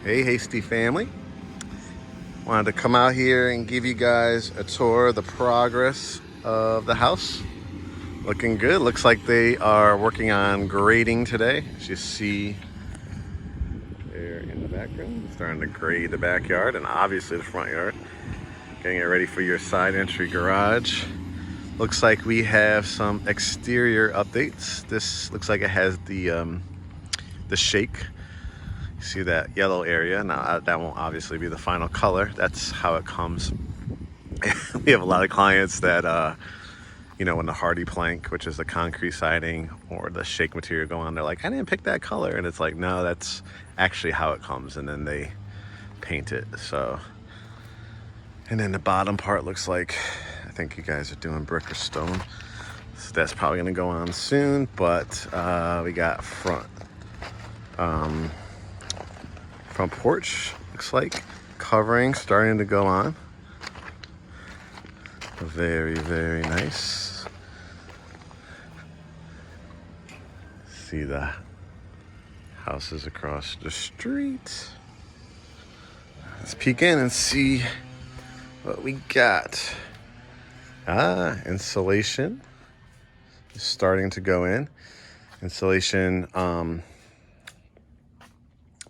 Hey, Hasty family. Wanted to come out here and give you guys a tour of the progress of the house. Looking good. Looks like they are working on grading today. As you see there in the background, starting to grade the backyard and obviously the front yard. Getting it ready for your side entry garage. Looks like we have some exterior updates. This looks like it has the shake. See that yellow area. Now that won't obviously be the final color. That's how it comes. We have a lot of clients that when the hardy plank, which is the concrete siding, or the shake material go on, they're like, I didn't pick that color. And it's like, no, that's actually how it comes. And then they paint it. So, and then the bottom part looks like, I think you guys are doing brick or stone. So that's probably gonna go on soon. But we got front porch, looks like covering starting to go on. Very, very nice. See the houses across the street. Let's peek in and see what we got. Insulation is starting to go in. Insulation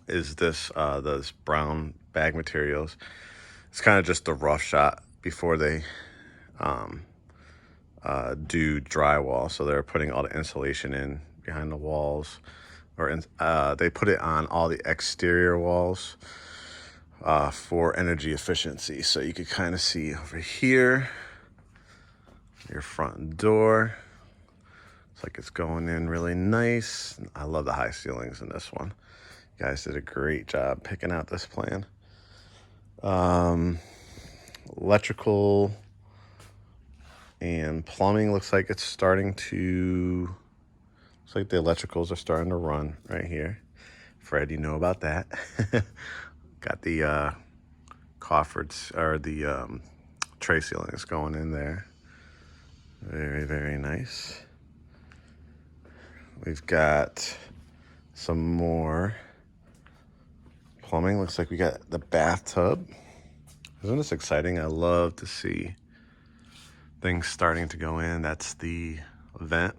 is this brown bag materials. It's kind of just a rough shot before they do drywall. So they're putting all the insulation in behind the walls, or they put it on all the exterior walls for energy efficiency. So you could kind of see over here, your front door. It's like it's going in really nice. I love the high ceilings in this one. You guys did a great job picking out this plan. Electrical and plumbing looks like it's starting to, looks like the electricals are starting to run right here. Fred, you know about that. Got the coffereds, or the tray ceilings going in there. Very, very nice. We've got some more plumbing. Looks like we got the bathtub. Isn't this exciting? I love to see things starting to go in. That's the vent,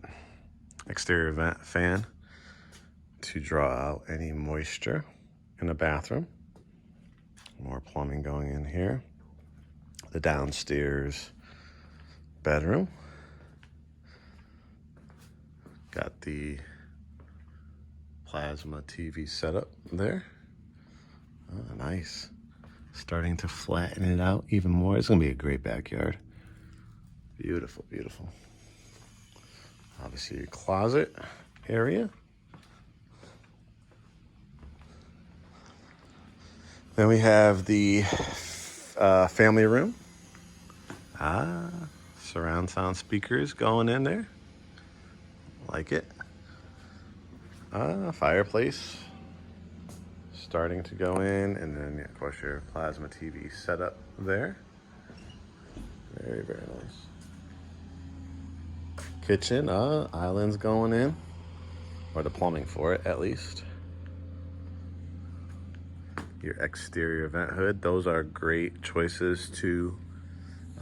exterior vent fan to draw out any moisture in the bathroom. More plumbing going in here. The downstairs bedroom. Got the plasma TV setup there. Oh, nice. Starting to flatten it out even more. It's gonna be a great backyard. Beautiful, beautiful. Obviously your closet area. Then we have the family room. Surround sound speakers going in there. Like it. Fireplace starting to go in, and then of course your plasma TV setup there. Very, very nice. Kitchen, islands going in, or the plumbing for it at least. Your exterior vent hood, those are great choices too.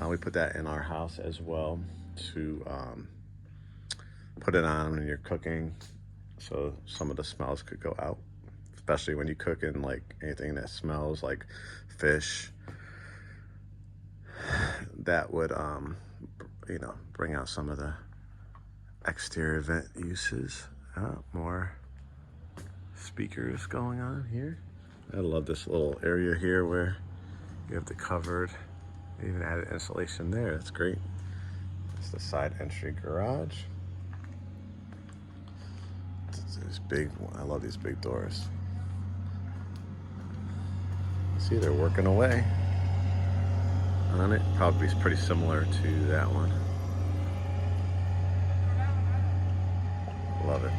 We put that in our house as well to put it on when you're cooking, so some of the smells could go out, especially when you cook in like anything that smells like fish. That would bring out some of the exterior vent uses. More speakers going on here. I love this little area here where you have the covered, even added insulation there. That's great. It's the side entry garage. It's big. I love these big doors. See, they're working away on it. Probably pretty similar to that one. Love it.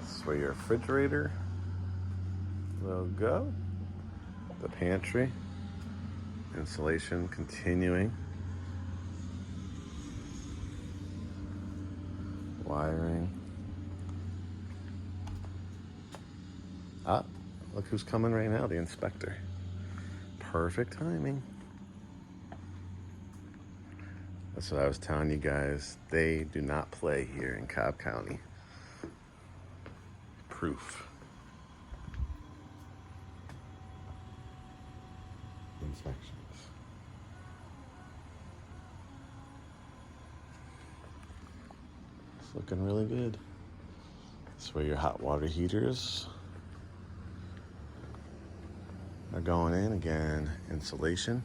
This is where your refrigerator will go. The pantry. Insulation continuing. Wiring. Ah, look who's coming right now, the inspector. Perfect timing. That's what I was telling you guys. They do not play here in Cobb County. Proof. Inspections. It's looking really good. That's where your hot water heaters are going in. Again, insulation.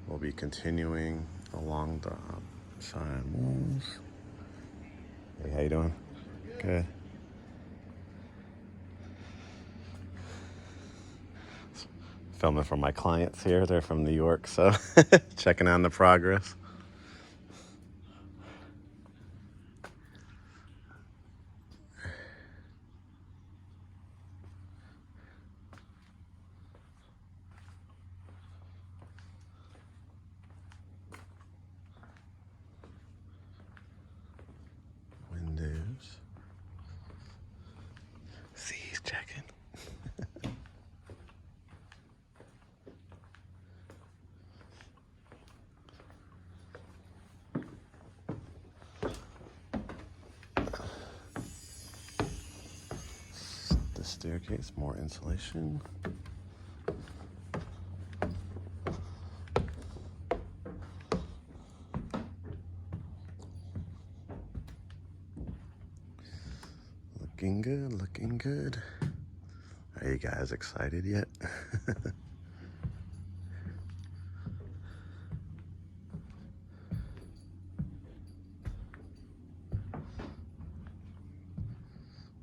We'll be continuing along the side walls. Hey, how you doing? Good. Filming for my clients here. They're from New York, so checking on the progress. Windows. See, he's checking. The staircase, more insulation. Looking good, looking good. Are you guys excited yet?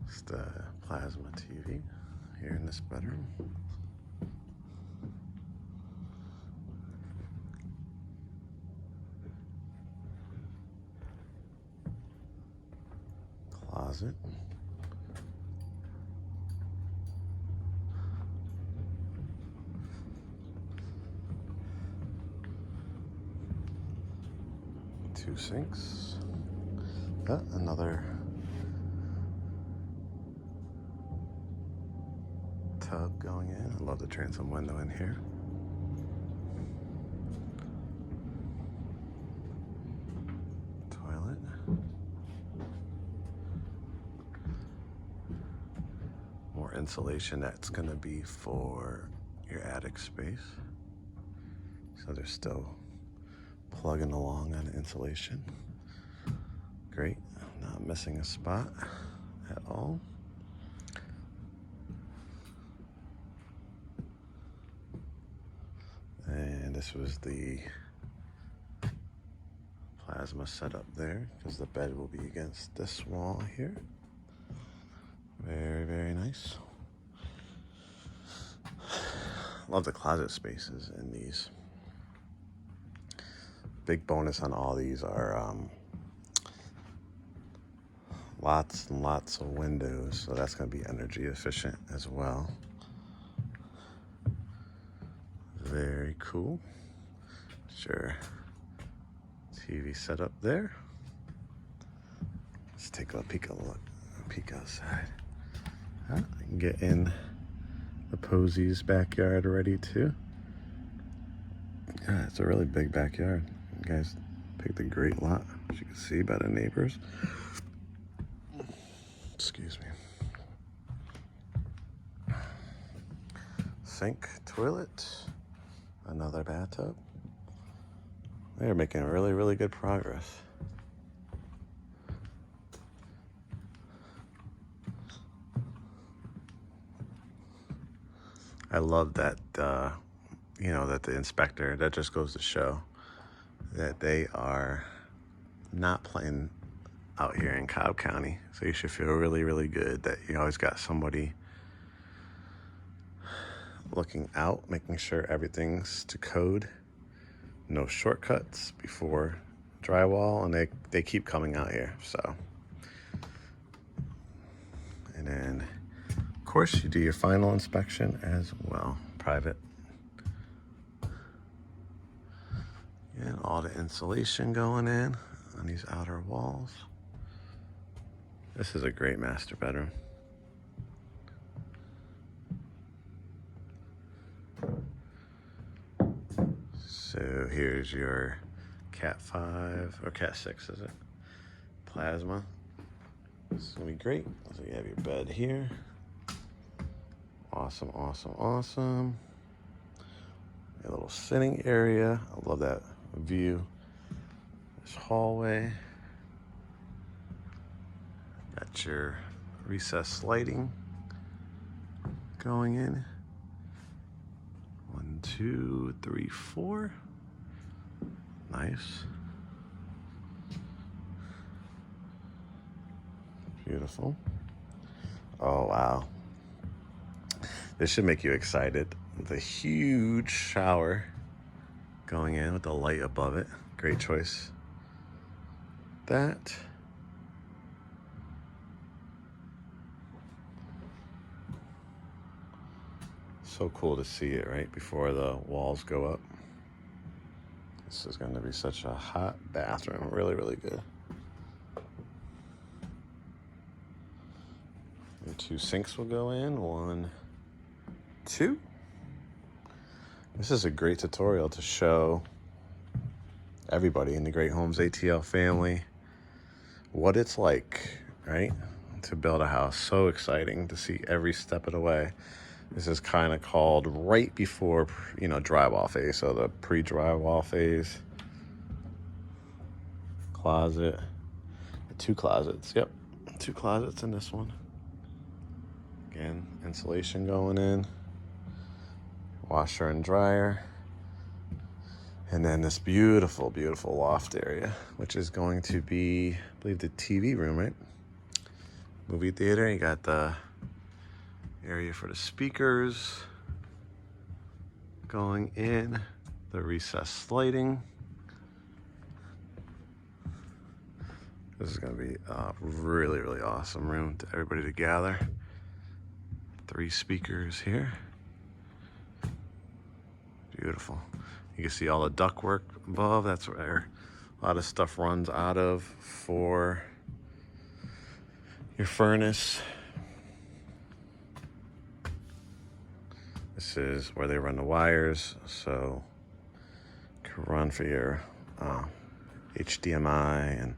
It's the plasma TV here in this bedroom. Closet. Two sinks. Another tub going in. I love the transom window in here. Toilet. More insulation. That's going to be for your attic space. So they're still plugging along on insulation. Great. Not missing a spot at all. And this was the plasma setup there, because the bed will be against this wall here. Very, very nice. Love the closet spaces in these. Big bonus on all these are lots and lots of windows, so that's going to be energy efficient as well. Very cool. Sure. TV setup there. Let's take a peek outside. I can get in the Posey's backyard already too. Yeah, it's a really big backyard. You guys picked a great lot, as you can see by the neighbors. Excuse me. Sink, toilet, another bathtub. They're making really, really good progress. I love that, that the inspector, that just goes to show that they are not playing out here in Cobb County. So you should feel really, really good that you always got somebody looking out, making sure everything's to code. No shortcuts before drywall, and they keep coming out here. So, and then of course you do your final inspection as well, private. And all the insulation going in on these outer walls. This is a great master bedroom. So here's your Cat 5, or Cat 6, is it? Plasma. This is gonna be great. So you have your bed here. Awesome, awesome, awesome. A little sitting area. I love that view. This hallway. Got your recessed lighting going in. 1, 2, 3, 4. Nice. Beautiful. Oh, wow. This should make you excited. The huge shower going in with the light above it. Great choice. That. So cool to see it right before the walls go up. This is going to be such a hot bathroom. Really, really good. And 2 sinks will go in. 1, 2. This is a great tutorial to show everybody in the Great Homes ATL family what it's like, right, to build a house. So exciting to see every step of the way. This is kind of called right before, drywall phase. So the pre-drywall phase. Closet. 2 closets. Yep. 2 closets in this one. Again, insulation going in. Washer and dryer. And then this beautiful, beautiful loft area, which is going to be, I believe, the TV room, right? Movie theater. You got the area for the speakers going in, the recessed lighting. This is going to be a really, really awesome room to everybody to gather. 3 speakers here. Beautiful. You can see all the ductwork above. That's where a lot of stuff runs out of for your furnace. This is where they run the wires, so you can run for your HDMI and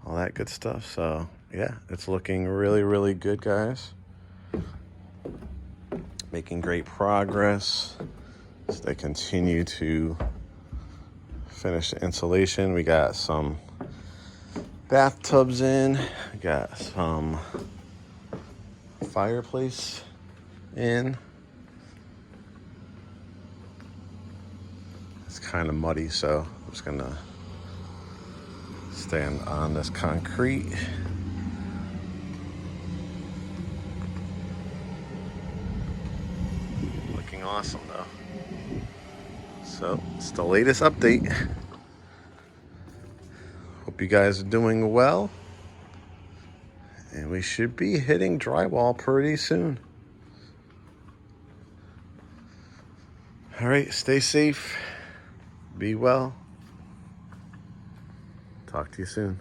all that good stuff. So yeah, it's looking really, really good, guys. Making great progress as they continue to finish the insulation. We got some bathtubs in. We got some fireplace in. It's kind of muddy, so I'm just gonna stand on this concrete. Looking awesome though. So it's the latest update. Hope you guys are doing well. And we should be hitting drywall pretty soon. All right, stay safe. Be well. Talk to you soon.